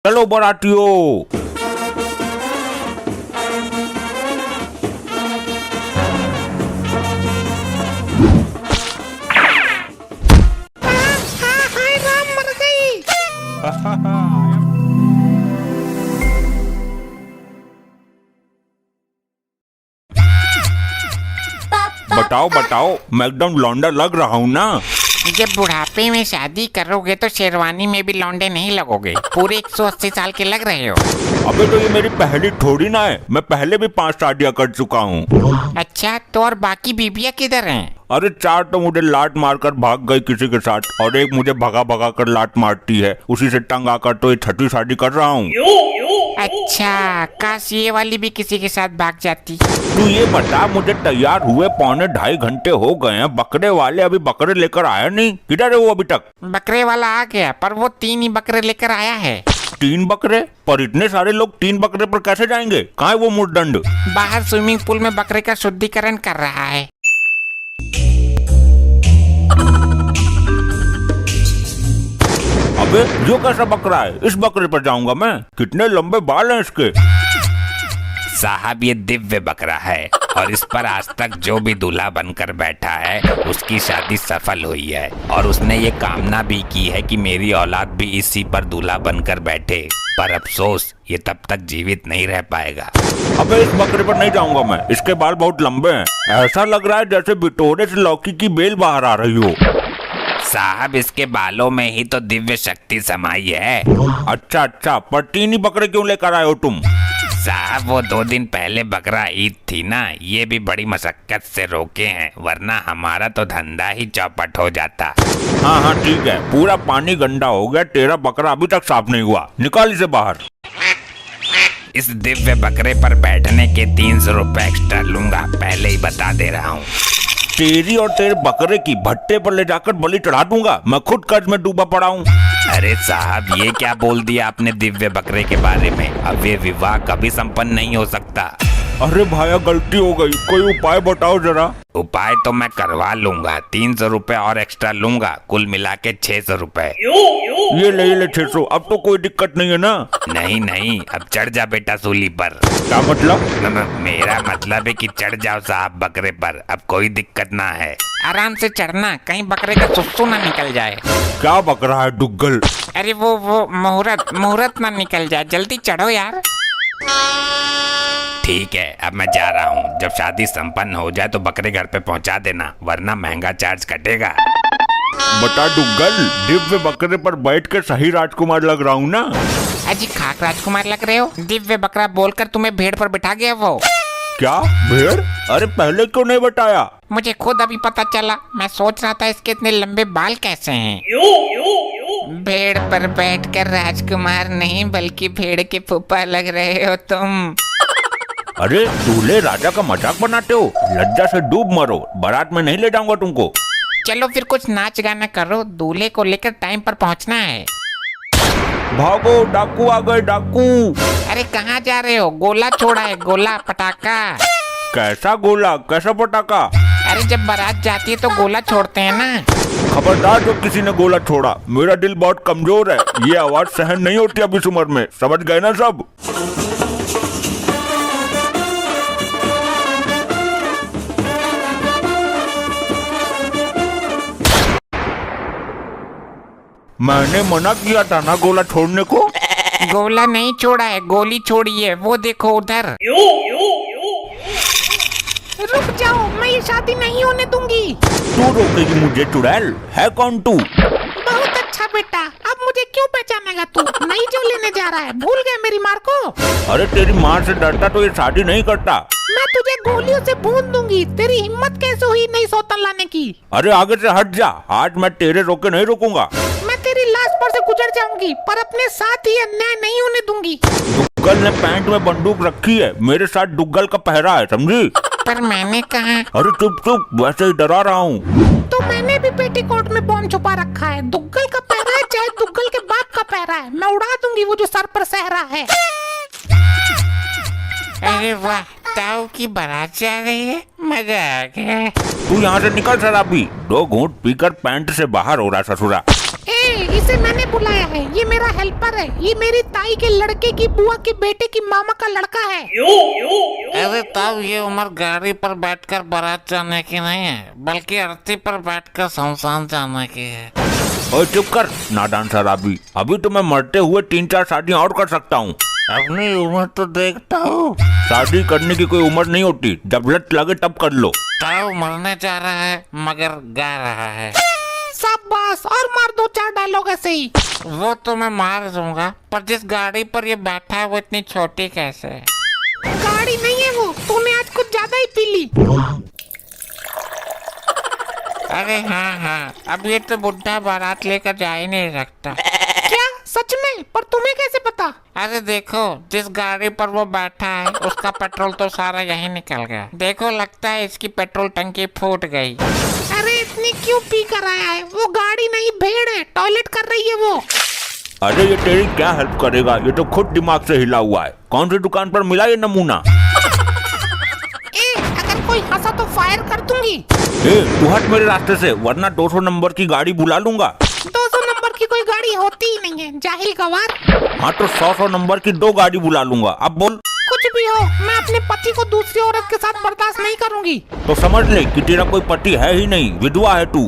चलो बरातियों। हाय राम, मर गई। बताओ बताओ, मैं एकदम लौंडा लग रहा हूँ ना? जब बुढ़ापे में शादी करोगे तो शेरवानी में भी लौंडे नहीं लगोगे। पूरे 180 साल के लग रहे हो। अबे तो ये मेरी पहली थोड़ी ना है, मैं पहले भी 5 शादियां कर चुका हूँ। अच्छा, तो और बाकी बीबियाँ किधर हैं? अरे 4 तो मुझे लात मारकर भाग गई किसी के साथ, और एक मुझे भगा भगा कर लात मारती है। उसी से तंग आकर तो ये 6ठी शादी कर रहा हूँ। अच्छा, काश ये वाली भी किसी के साथ भाग जाती। तू ये बता, मुझे तैयार हुए 2.5 घंटे हो गए हैं, बकरे वाले अभी बकरे लेकर आया नहीं। किधर है वो अभी तक? बकरे वाला आ गया, पर वो 3 ही बकरे लेकर आया है। 3 बकरे? पर इतने सारे लोग 3 बकरे पर कैसे जाएंगे? कहाँ है वो मुर्दंड? बाहर स्विमिंग पूल में बकरे का शुद्धिकरण कर रहा है। अबे जो कैसा बकरा है? इस बकरे पर जाऊंगा मैं। कितने लंबे बाल हैं इसके। साहब, ये दिव्य बकरा है और इस पर आज तक जो भी दूल्हा बनकर बैठा है उसकी शादी सफल हुई है, और उसने ये कामना भी की है कि मेरी औलाद भी इसी पर दूल्हा बनकर बैठे। पर अफसोस, ये तब तक जीवित नहीं रह पाएगा। अबे इस बकरे पर नहीं जाऊंगा मैं, इसके बाल बहुत लंबे हैं। ऐसा लग रहा है जैसे बिटोरे से लौकी की बेल बाहर आ रही हो। साहब, इसके बालों में ही तो दिव्य शक्ति समाई है। अच्छा अच्छा, पर 3 ही बकरे क्यों लेकर आए हो तुम? साहब, वो 2 दिन पहले बकरा ईद थी ना, ये भी बड़ी मशक्कत से रोके हैं, वरना हमारा तो धंधा ही चौपट हो जाता। हाँ हाँ ठीक है, पूरा पानी गंदा हो गया, तेरा बकरा अभी तक साफ नहीं हुआ। निकाल इसे बाहर। इस दिव्य बकरे पर बैठने के 300 रुपए एक्स्ट्रा लूंगा, पहले ही बता दे रहा हूँ। तेरी और तेरे बकरे की भट्टे पर ले जाकर बलि चढ़ा दूंगा। मैं खुद कर्ज में डूबा पड़ा हूँ। अरे साहब, ये क्या बोल दिया आपने दिव्य बकरे के बारे में? अब ये विवाह कभी संपन्न नहीं हो सकता। अरे भाया, गलती हो गई, कोई उपाय बताओ जरा। उपाय तो मैं करवा लूंगा, 300 रुपए और एक्स्ट्रा लूंगा, कुल मिला के 600 रुपए। ये ले 600। अब तो कोई दिक्कत नहीं है ना? नहीं नहीं, अब चढ़ जा बेटा सूली पर। क्या मतलब? मेरा मतलब है कि चढ़ जाओ साहब बकरे पर, अब कोई दिक्कत ना है। आराम से चढ़ना, कहीं बकरे का सुसु ना निकल जाए। क्या बकरा है डुग्गल? अरे वो मुहूर्त ना निकल जाए, जल्दी चढ़ो यार। ठीक है, अब मैं जा रहा हूँ। जब शादी संपन्न हो जाए तो बकरे घर पे पहुँचा देना, वरना महंगा चार्ज कटेगा। बता डुग्गल, दिव्य बकरे पर बैठ के सही राजकुमार लग रहा हूँ ना? अजी खाक राजकुमार लग रहे हो। दिव्य बकरा बोलकर तुम्हें भेड़ पर बिठा गया वो। क्या भेड़? अरे पहले क्यों नहीं बताया? मुझे खुद अभी पता चला। मैं सोच रहा था इसके इतने लंबे बाल कैसे हैं। भेड़ पर बैठकर राजकुमार नहीं बल्कि भेड़ के फूफा लग रहे हो तुम। अरे दूल्हे राजा का मजाक बनाते हो? लज्जा से डूब मरो, बारात में नहीं ले जाऊंगा तुमको। चलो फिर कुछ नाच गाना करो, दूल्हे को लेकर टाइम पर पहुंचना है। भागो, डाकू आ गए, डाकू। अरे कहाँ जा रहे हो? गोला छोड़ा है, गोला पटाखा। कैसा गोला, कैसा पटाखा? अरे जब बारात जाती है तो गोला छोड़ते हैं ना। खबरदार जो किसी ने गोला छोड़ा, मेरा दिल बहुत कमजोर है, ये आवाज सहन नहीं होती अब इस उम्र में। समझ गए ना सब? मैंने मना किया था ना गोला छोड़ने को। गोला नहीं छोड़ा है, गोली छोड़ी है, वो देखो उधर। रुक जाओ, मैं ये शादी नहीं होने दूंगी। तू रोकेगी मुझे चुड़ैल? है कौन तू? बहुत अच्छा बेटा, अब मुझे क्यों पहचानेगा तू? नहीं जो लेने जा रहा है, भूल गए मेरी मार को? अरे तेरी माँ से डरता तो ये शादी नहीं करता। मैं तुझे गोलियों से भून दूंगी। तेरी हिम्मत कैसे हुई नई सौतन लाने की? अरे आगे से हट जा, आज मैं तेरे रोके नहीं रुकूंगा। मैं तेरी लाश पर से गुजर जाऊंगी, पर अपने साथ ही अन्याय नहीं होने दूंगी। डुग्गल ने पैंट में बंदूक रखी है, मेरे साथ डुग्गल का पहरा है, समझी? पर मैंने कहा। अरे चुप चुप, वैसे ही डरा रहा हूँ। तो मैंने भी पेटीकोट में बॉम्ब छुपा रखा है। दुग्गल का पहरा है चाहे दुग्गल के बाप का पहरा है, मैं उड़ा दूंगी वो जो सर पर सहरा है। अरे वाह, ताऊ की बारात जा रही है, मजा आ गया। तू यहाँ से निकल शराबी। 2 घूंट पीकर पैंट से बाहर हो रहा ससुरा। ए, इसे मैंने बुलाया है। ये मेरा हेल्पर है। ये मेरी ताई के लड़के की बुआ के बेटे की मामा का लड़का है। अरे तब ये उम्र गाड़ी पर बैठकर बारात जाने की नहीं है, बल्कि अर्थी पर बैठकर शमशान जाने की है। ओए चुप कर नादान शराबी, अभी तो मैं मरते हुए 3-4 शादियां और कर सकता हूँ। अपनी उम्र तो देखता हूँ। शादी करने की कोई उम्र नहीं होती, जब लत लगे तब कर लो। ताऊ मरने जा रहा है मगर गा रहा है। शाबाश, और मार 2-4 डायलॉग ऐसे ही। वो तो मैं मार दूंगा, पर जिस गाड़ी पर ये बैठा है वो इतनी छोटी कैसे है? गाड़ी नहीं है वो, तूने आज कुछ ज्यादा ही पी ली। अरे हाँ, अब ये तो बुढ़ा बारात लेकर जा ही नहीं सकता। क्या सच में? पर तुम्हें कैसे पता? अरे देखो, जिस गाड़ी पर वो बैठा है उसका पेट्रोल तो सारा यहीं निकल गया। देखो, लगता है इसकी पेट्रोल टंकी फूट गई। अरे इतनी क्यों पी कर आया है? वो गाड़ी नहीं भेड़ है, टॉयलेट कर रही है वो। अरे ये तेरी क्या हेल्प करेगा, ये तो खुद दिमाग से हिला हुआ है। कौन सी दुकान पर मिला ये नमूना? अगर कोई हंसा तो फायर कर दूंगी। तू हट मेरे रास्ते से, वरना 200 नंबर की गाड़ी बुला लूंगा। 200 नंबर की कोई गाड़ी होती ही नहीं है, जाहिल गवार। हाँ तो 100 नंबर की 2 गाड़ी बुला लूंगा। अब बोल। कुछ भी हो, मैं अपने पति को दूसरी औरत के साथ बर्दाश्त नहीं करूंगी। तो समझ ले कि तेरा कोई पति है ही नहीं, विधवा है तू।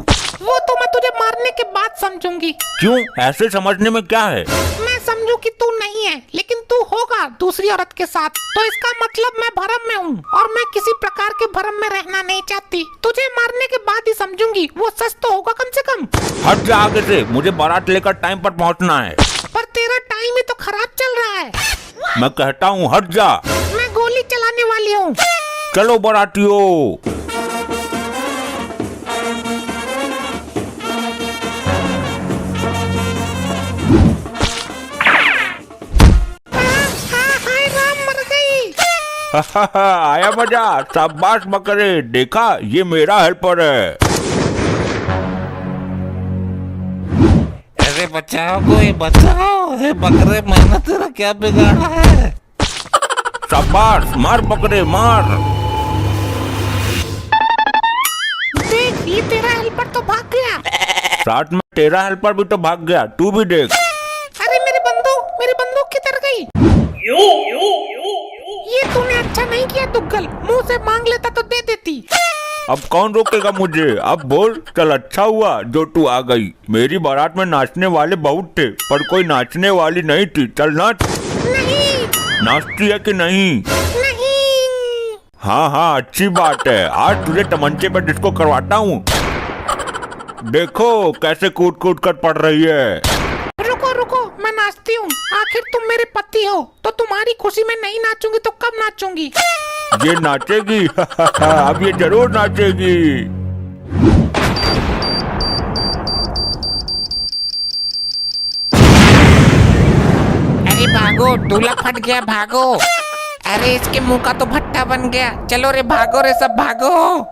वो तो मैं तुझे मारने के बाद समझूंगी। क्यों? ऐसे समझने में क्या है? मैं समझू कि तू नहीं है, लेकिन तू होगा दूसरी औरत के साथ, तो इसका मतलब मैं भरम में हूँ और मैं किसी प्रकार के भरम में रहना नहीं चाहती। तुझे मारने के बाद ही समझूंगी, वो सच तो होगा कम से कम। हट जा आगे से, मुझे बारात लेकर टाइम पर पहुँचना है। पर तेरा टाइम ही तो खराब चल रहा है। मैं कहता हूँ हट जा। मैं गोली चलाने वाली हूँ। चलो बारातियों। हाय राम, मर गई। आया मजा, शाबाश बकरे, देखा ये मेरा हेल्पर है। अरे बचाओ, कोई बचाओ। हे बकरे, मैंने तेरा क्या बिगाड़ा है? शाबाश, मार बकरे मार। देख, ये तेरा हेल्पर तो भाग गया। साथ में तेरा हेल्पर भी तो भाग गया, तू भी देख। अरे मेरी बंदूक किधर गई? ये तूने अच्छा नहीं किया दुग्गल, मुंह से मांग लेता तो दे देती। अब कौन रोकेगा मुझे? अब बोल। चल अच्छा हुआ जो तू आ गई। मेरी बारात में नाचने वाले बहुत थे, पर कोई नाचने वाली नहीं थी। चल नाच। नहीं। नाचती है कि नहीं? नहीं। हाँ अच्छी बात है। आज तुझे तमंचे पे डिस्को करवाता हूँ। देखो कैसे कूद कूद कर पड़ रही है। रुको, मैं नाचती हूँ। आखिर तुम मेरे पति हो, तो तुम्हारी खुशी में नहीं नाचूंगी तो कब नाचूंगी? ये नाचेगी। अब ये जरूर नाचेगी। अरे भागो, दूल्हा फट गया, भागो। अरे इसके मुंह का तो भट्टा बन गया। चलो रे, भागो रे सब, भागो।